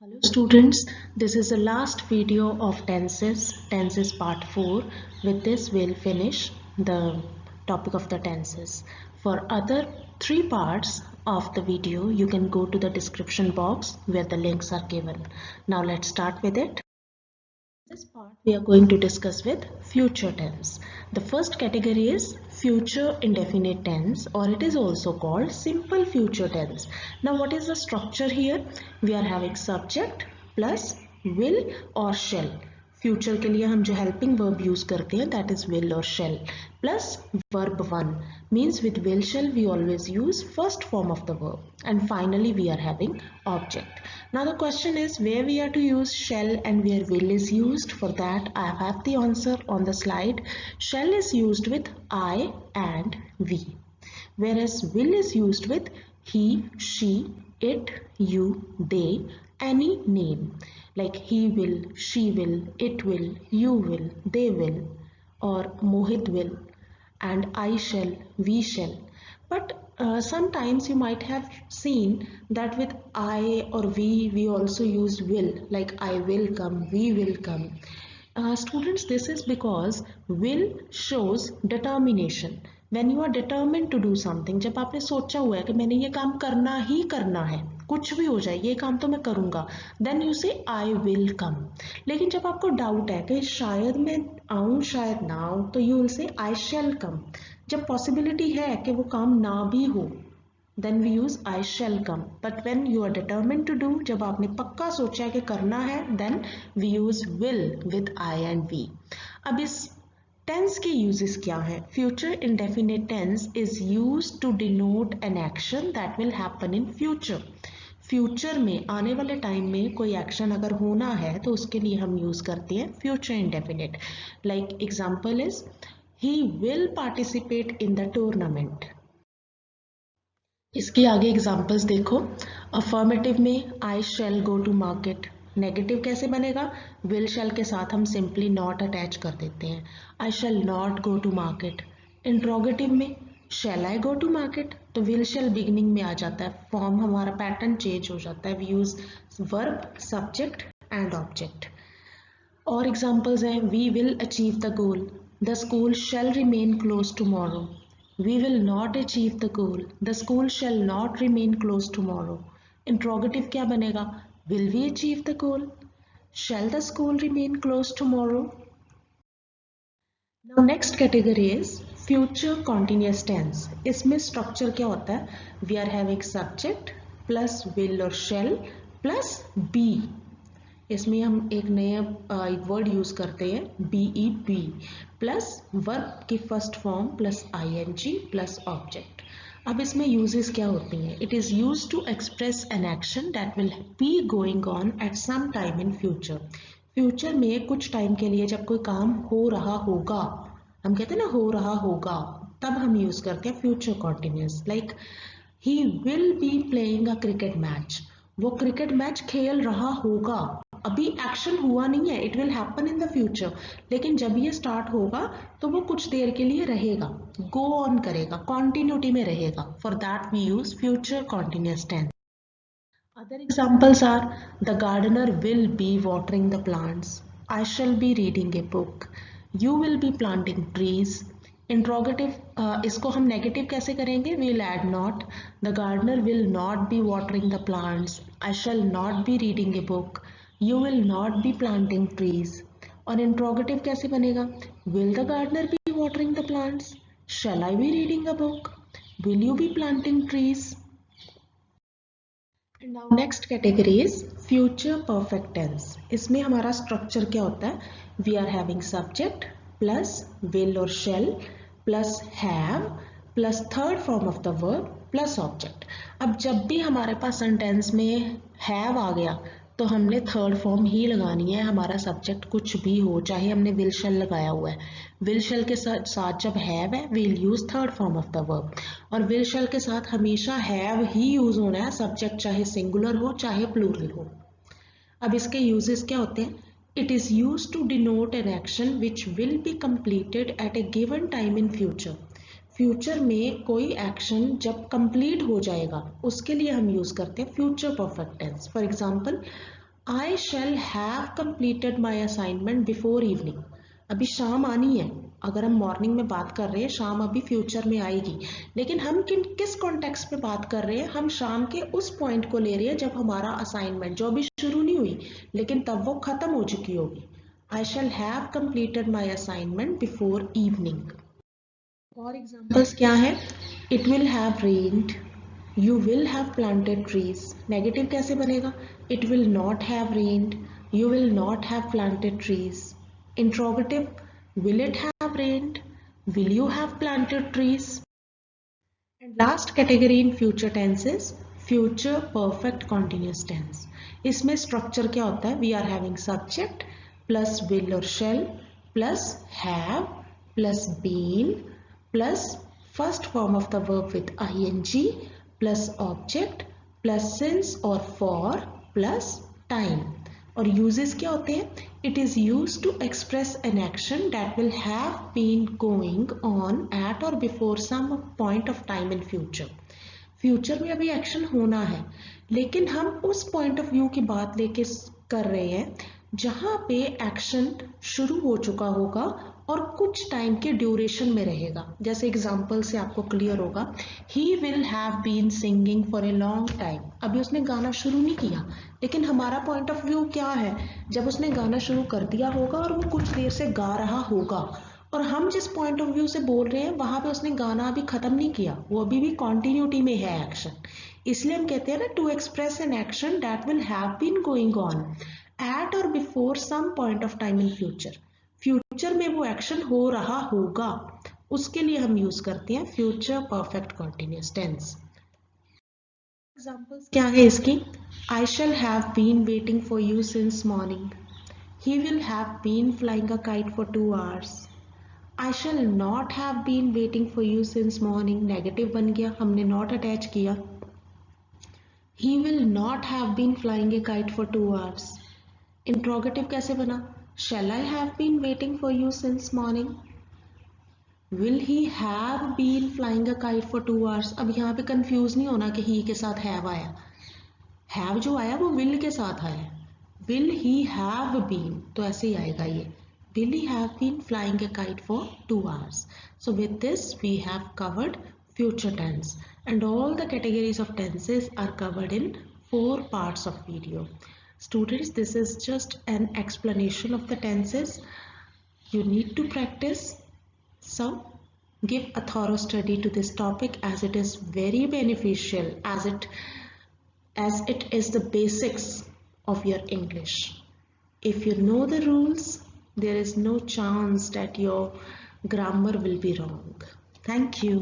Hello students, this is the last video of tenses part 4. With this we'll finish the topic of the tenses. For other 3 parts of the video, you can go to the description box where the links are given. Now let's start with it. This part we are going to discuss with future tense. The first category is future indefinite tense, or it is also called simple future tense. Now what is the structure here? We are having subject plus will or shall. Future के लिए हम जो helping verb use करते हैं that is will और shall plus verb one means with will shall we always use first form of the verb and finally we are having object. Now the question is where we are to use shall and where will is used. For that I have the answer on the slide. Shall is used with I and we, whereas will is used with he, she, it, you, they, any name like he will, she will, it will, you will, they will, or Mohit will, and I shall, we shall. But sometimes you might have seen that with I or we also use will, like I will come, we will come. Students, this is because will shows determination. When you are determined to do something, जब आपने सोचा हुआ है कि मैंने ये काम करना ही करना है, कुछ भी हो जाए ये काम तो मैं करूँगा, then you say I will come. लेकिन जब आपको डाउट है कि शायद मैं आऊँ शायद ना आऊँ, तो you will say I shall come. जब पॉसिबिलिटी है कि वो काम ना भी हो, then we use I shall come. But when you are determined to do, जब आपने पक्का सोचा है कि करना है, then we use will with I and we. अब इस टेंस के यूजेस क्या है? Future indefinite tense is used to denote an action that will happen in future. Future में आने वाले टाइम में कोई एक्शन अगर होना है तो उसके लिए हम यूज करते हैं future indefinite. Like example is he will participate in the tournament. इसके आगे एग्जांपल्स देखो. अफर्मेटिव में आई शैल गो टू मार्केट. नेगेटिव कैसे बनेगा? विल शैल के साथ हम सिंपली नॉट अटैच कर देते हैं. I shall not go to market. Interrogative में shall I go to market, तो विल शैल बिगिनिंग में आ जाता है, फॉर्म हमारा पैटर्न चेंज हो जाता है. We use verb, subject and object. और एग्जांपल्स हैं we will achieve the goal. The school shall remain close tomorrow. We will not achieve the goal. The school shall not remain closed tomorrow. Interrogative क्या बनेगा? Will we achieve the goal? Shall the school remain closed tomorrow? Now next category is future continuous tense. इसमें structure क्या होता है? We are having subject plus will और shall plus be. इसमें हम एक नया एक वर्ड यूज करते हैं BEB प्लस वर्ब की first form plus ING plus object. अब इसमें यूजेस क्या होती हैं? It is use to express an action that will be going on at some time in future. Future में कुछ टाइम के लिए जब कोई काम हो रहा होगा, हम कहते हैं ना हो रहा होगा, तब हम यूज करते हैं future continuous. Like he will be playing a cricket match. वो क्रिकेट मैच खेल रहा होगा. अभी एक्शन हुआ नहीं है, it will happen in the future, लेकिन जब ये स्टार्ट होगा तो वो कुछ देर के लिए रहेगा, गो ऑन करेगा, कॉन्टिन्यूटी में रहेगा. For that we use future continuous tense. Other examples are the gardener will be watering the plants. I shall be reading a book. You will be planting trees. Interrogative इसको हम negative कैसे करेंगे? Will add not. The gardener will not be watering the plants. I shall not be reading a book. You will not be planting trees. और interrogative कैसे बनेगा? Will the gardener be watering the plants? Shall I be reading a book? Will you be planting trees? And now next category is future perfect tense. इसमें हमारा structure क्या होता है? We are having subject plus will or shall plus have plus third form of the verb plus object. अब जब भी हमारे पास sentence में have आ गया तो हमने थर्ड फॉर्म ही लगानी है. हमारा सब्जेक्ट कुछ भी हो, चाहे हमने विल शैल लगाया हुआ है, विल शैल के साथ जब हैव है will use third form of the verb. और विल शैल के साथ हमेशा हैव ही यूज होना है, सब्जेक्ट चाहे सिंगुलर हो चाहे प्लूरल हो. अब इसके यूजेस क्या होते हैं? It is use to denote an action which will be completed at a given time in future. Future में कोई एक्शन जब कंप्लीट हो जाएगा उसके लिए हम यूज करते हैं future perfect tense. For example I shall have completed my assignment before evening. अभी शाम आनी है. अगर हम मॉर्निंग में बात कर रहे हैं, शाम अभी फ्यूचर में आएगी, लेकिन हम किस कॉन्टेक्स्ट में बात कर रहे हैं? हम शाम के उस पॉइंट को ले रहे हैं जब हमारा असाइनमेंट, जो अभी शुरू नहीं हुई लेकिन तब वो खत्म हो चुकी होगी. I shall have completed my assignment before evening. और एग्जांपल्स क्या है? It will have rained. You will have planted trees. Negative कैसे बनेगा? It will not have rained. You will not have planted trees. Interrogative, will it have rained? Will you have planted trees? And last category in future tense is future perfect continuous tense. इसमें structure क्या होता है? We are having subject plus will or shall plus have plus been plus first form of the verb with ing plus object plus since or for plus time. और uses क्या होते हैं? It is used to express an action that will have been going on at or before some point of time in future. Future में अभी action होना है, लेकिन हम उस पॉइंट ऑफ व्यू की बात लेके कर रहे हैं जहां पे एक्शन शुरू हो चुका होगा और कुछ टाइम के ड्यूरेशन में रहेगा. जैसे एग्जांपल से आपको क्लियर होगा, he will have been singing for a long time. अभी उसने गाना शुरू नहीं किया, लेकिन हमारा पॉइंट ऑफ व्यू क्या है? जब उसने गाना शुरू कर दिया होगा और वो कुछ देर से गा रहा होगा, और हम जिस पॉइंट ऑफ व्यू से बोल रहे हैं वहां पे उसने गाना अभी खत्म नहीं किया, वो अभी भी कॉन्टिन्यूटी में है एक्शन. इसलिए हम कहते हैं ना, to express an action that will have been going on at और before some point of time in future. Future में वो एक्शन हो रहा होगा, उसके लिए हम यूज करते हैं future perfect continuous tense. Examples क्या है इसकी? I shall have been waiting for you since morning. He will have been flying a kite for 2 hours. I shall not have been waiting for you since morning. Negative बन गया, हमने not attach किया. He will not have been flying a kite for 2 hours. Interrogative कैसे बना? Shall I have been waiting for you since morning? Will he have been flying a kite for 2 hours? अब यहाँ पे confuse नहीं होना कि he के साथ have आया. have जो आया वो will के साथ आया. Will he have been, तो ऐसे ही आएगा ये. Will he have been flying a kite for 2 hours? So with this we have covered future tense, and all the categories of tenses are covered in 4 parts of video. Students, this is just an explanation of the tenses. You need to practice. So give a thorough study to this topic, as it is very beneficial, as it is the basics of your English. If you know the rules, there is no chance that your grammar will be wrong. Thank you.